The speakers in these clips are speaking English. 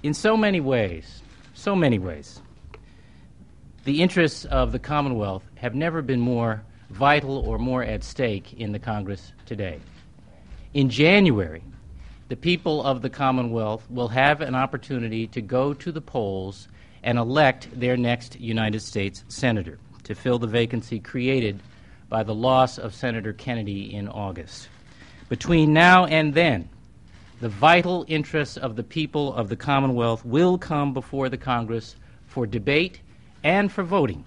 In so many ways, the interests of the Commonwealth have never been more vital or more at stake in the Congress today. In January, the people of the Commonwealth will have an opportunity to go to the polls and elect their next United States Senator to fill the vacancy created by the loss of Senator Kennedy in August. Between now and then, the vital interests of the people of the Commonwealth will come before the Congress for debate and for voting.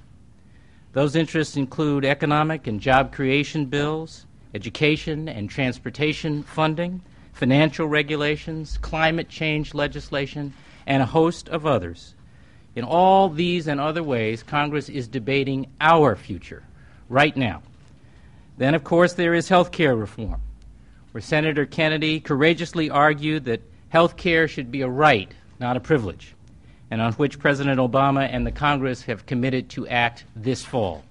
Those interests include economic and job creation bills, education and transportation funding, financial regulations, climate change legislation, and a host of others. In all these and other ways, Congress is debating our future right now. Then, of course, there is health care reform, where Senator Kennedy courageously argued that health care should be a right, not a privilege, and on which President Obama and the Congress have committed to act this fall.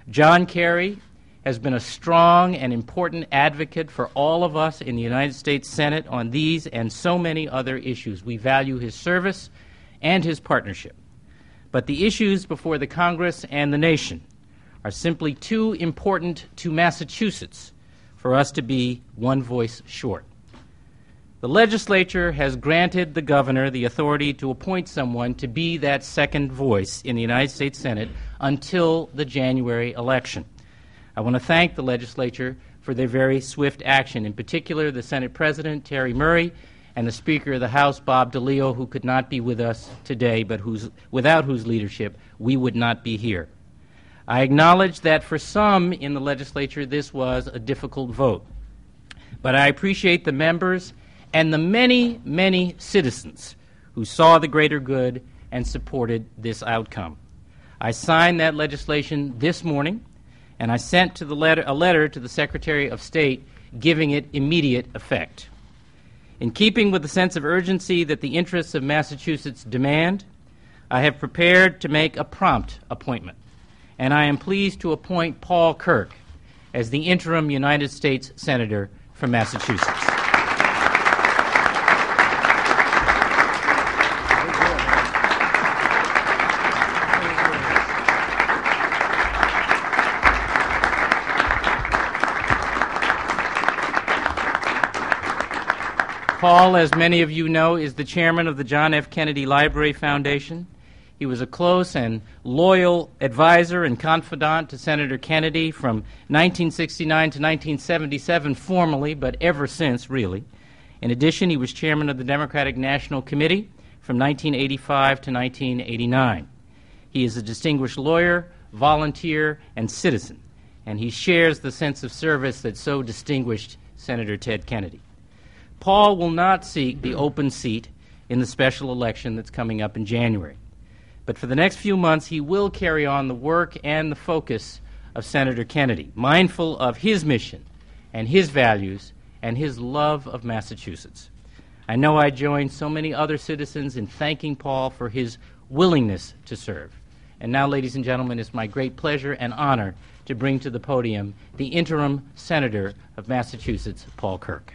John Kerry has been a strong and important advocate for all of us in the United States Senate on these and so many other issues. We value his service and his partnership. But the issues before the Congress and the nation are simply too important to Massachusetts for us to be one voice short. The legislature has granted the governor the authority to appoint someone to be that second voice in the United States Senate until the January election. I want to thank the legislature for their very swift action, in particular the Senate President, Terry Murray, and the Speaker of the House, Bob DeLeo, who could not be with us today, but without whose leadership we would not be here. I acknowledge that for some in the legislature this was a difficult vote, but I appreciate the members and the many, many citizens who saw the greater good and supported this outcome. I signed that legislation this morning, and I sent a letter to the Secretary of State giving it immediate effect. In keeping with the sense of urgency that the interests of Massachusetts demand, I have prepared to make a prompt appointment, and I am pleased to appoint Paul Kirk as the interim United States Senator from Massachusetts. Paul, as many of you know, is the chairman of the John F. Kennedy Library Foundation. He was a close and loyal advisor and confidant to Senator Kennedy from 1969 to 1977 formally, but ever since, really. In addition, he was chairman of the Democratic National Committee from 1985 to 1989. He is a distinguished lawyer, volunteer, and citizen, and he shares the sense of service that so distinguished Senator Ted Kennedy. Paul will not seek the open seat in the special election that's coming up in January. But for the next few months, he will carry on the work and the focus of Senator Kennedy, mindful of his mission and his values and his love of Massachusetts. I know I join so many other citizens in thanking Paul for his willingness to serve. And now, ladies and gentlemen, it's my great pleasure and honor to bring to the podium the interim Senator of Massachusetts, Paul Kirk.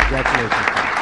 Congratulations.